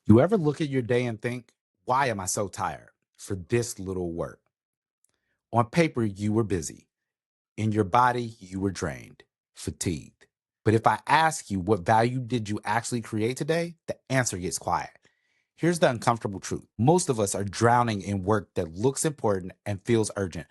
You ever look at your day and think, why am I so tired for this little work? On paper, you were busy. In your body, you were drained, fatigued. But if I ask you, what value did you actually create today? The answer gets quiet. Here's the uncomfortable truth. Most of us are drowning in work that looks important and feels urgent,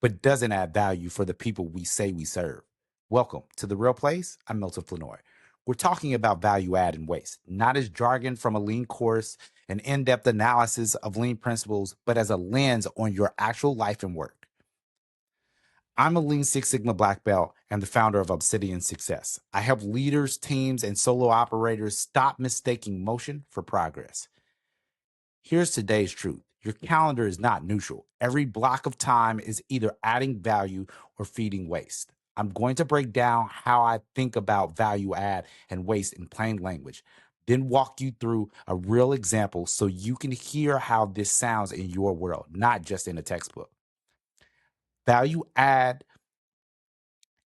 but doesn't add value for the people we say we serve. Welcome to The Real Place. I'm Milton Flournoy. We're talking about value add and waste, not as jargon from a lean course, an in depth analysis of lean principles, but as a lens on your actual life and work. I'm a Lean Six Sigma black belt and the founder of Obsidian Success. I help leaders, teams, and solo operators stop mistaking motion for progress. Here's today's truth. Your calendar is not neutral. Every block of time is either adding value or feeding waste. I'm going to break down how I think about value add and waste in plain language, then walk you through a real example so you can hear how this sounds in your world, not just in a textbook. Value add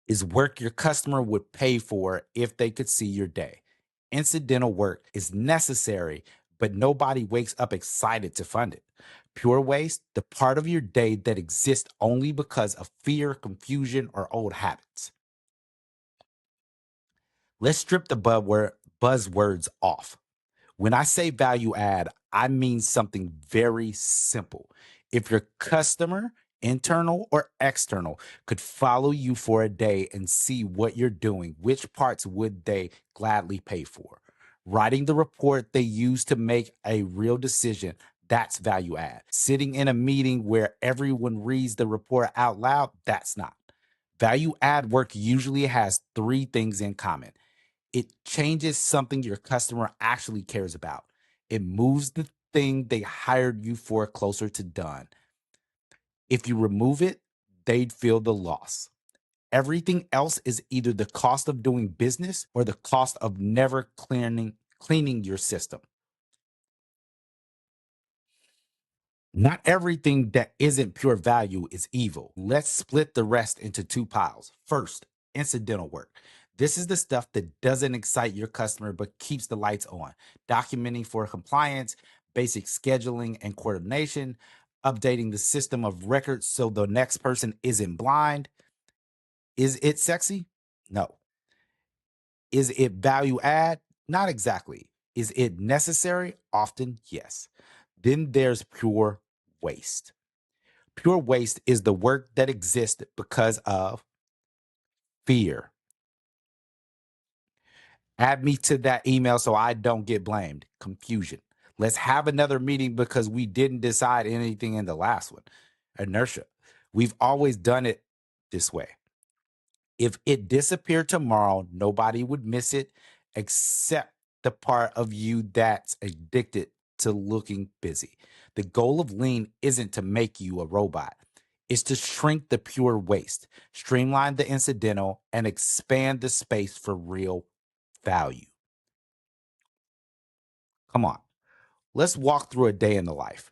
is work your customer would pay for if they could see your day. Incidental work is necessary, but nobody wakes up excited to fund it. Pure waste, the part of your day that exists only because of fear, confusion, or old habits. Let's strip the buzzwords off. When I say value add, I mean something very simple. If your customer, internal or external, could follow you for a day and see what you're doing, which parts would they gladly pay for? Writing the report they use to make a real decision, that's value add. Sitting in a meeting where everyone reads the report out loud, that's not. Value add work usually has three things in common. It changes something your customer actually cares about. It moves the thing they hired you for closer to done. If you remove it, they'd feel the loss. Everything else is either the cost of doing business or the cost of never cleaning your system. Not everything that isn't pure value is evil. Let's split the rest into two piles. First, incidental work. This is the stuff that doesn't excite your customer but keeps the lights on. Documenting for compliance, basic scheduling and coordination, updating the system of records so the next person isn't blind. Is it sexy? No. Is it value add? Not exactly. Is it necessary? Often, yes. Then there's pure waste. Pure waste is the work that exists because of fear. Add me to that email so I don't get blamed. Confusion. Let's have another meeting because we didn't decide anything in the last one. Inertia. We've always done it this way. If it disappeared tomorrow, nobody would miss it except the part of you that's addicted to looking busy. The goal of lean isn't to make you a robot. It's to shrink the pure waste, streamline the incidental, and expand the space for real value. Come on, let's walk through a day in the life.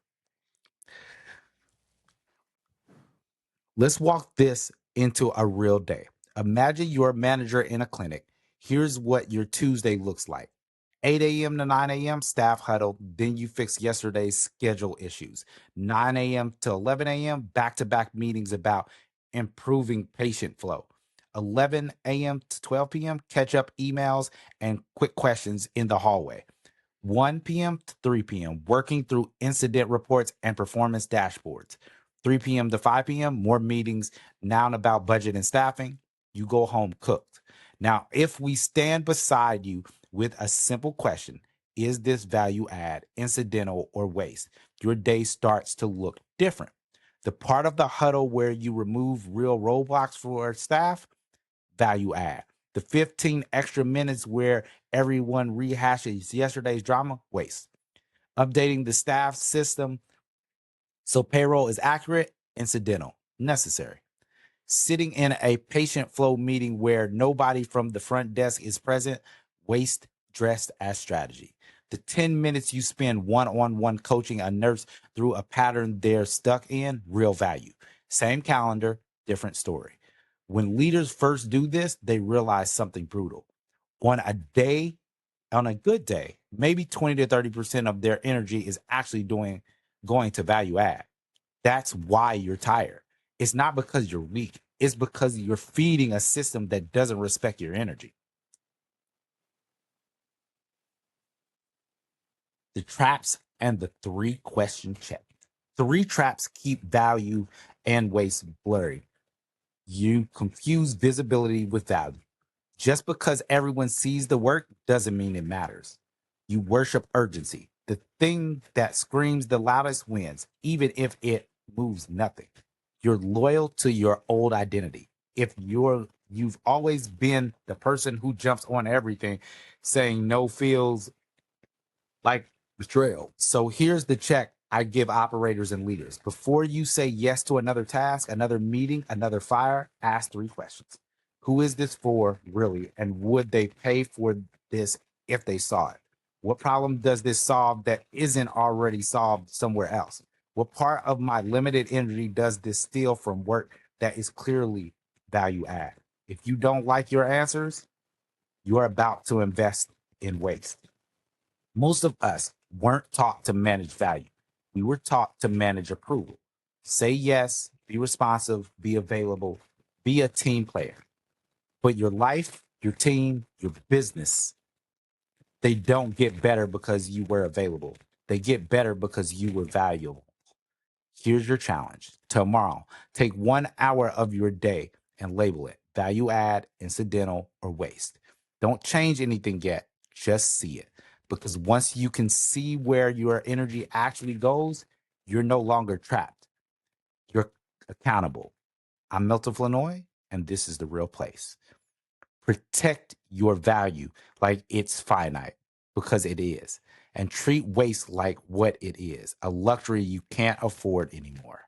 Let's walk this into a real day. Imagine you're a manager in a clinic. Here's what your Tuesday looks like. 8 a.m. to 9 a.m., staff huddle. Then you fix yesterday's schedule issues. 9 a.m. to 11 a.m., back to back meetings about improving patient flow. 11 a.m. to 12 p.m., catch up emails and quick questions in the hallway. 1 p.m. to 3 p.m., working through incident reports and performance dashboards. 3 p.m. to 5 p.m., more meetings now about budget and staffing. You go home cooked. Now, if we stand beside you with a simple question, is this value add, incidental, or waste? Your day starts to look different. The part of the huddle where you remove real roadblocks for staff, value add. The 15 extra minutes where everyone rehashes yesterday's drama, waste. Updating the staff system so payroll is accurate, incidental, necessary. Sitting in a patient flow meeting where nobody from the front desk is present, waste dressed as strategy. The 10 minutes you spend one-on-one coaching a nurse through a pattern they're stuck in, real value. Same calendar, different story. When leaders first do this, they realize something brutal. On a day On a good day, maybe 20 to 30% of their energy is actually going to value add. That's why you're tired. It's not because you're weak. It's because you're feeding a system that doesn't respect your energy. The traps and the 3-question check. 3 traps keep value and waste blurry. You confuse visibility with value. Just because everyone sees the work doesn't mean it matters. You worship urgency. The thing that screams the loudest wins, even if it moves nothing. You're loyal to your old identity. If you've always been the person who jumps on everything, saying no feels like betrayal. So here's the check I give operators and leaders. Before you say yes to another task, another meeting, another fire, ask 3 questions. Who is this for, really? And would they pay for this if they saw it? What problem does this solve that isn't already solved somewhere else? What part of my limited energy does this steal from work that is clearly value add? If you don't like your answers, you are about to invest in waste. Most of us weren't taught to manage value. We were taught to manage approval. Say yes, be responsive, be available, be a team player. But your life, your team, your business, they don't get better because you were available. They get better because you were valuable. Here's your challenge. Tomorrow, take 1 hour of your day and label it value add, incidental, or waste. Don't change anything yet. Just see it. Because once you can see where your energy actually goes, you're no longer trapped. You're accountable. I'm Milton Flournoy, and this is The Real Place. Protect your value like it's finite, because it is. And treat waste like what it is, a luxury you can't afford anymore.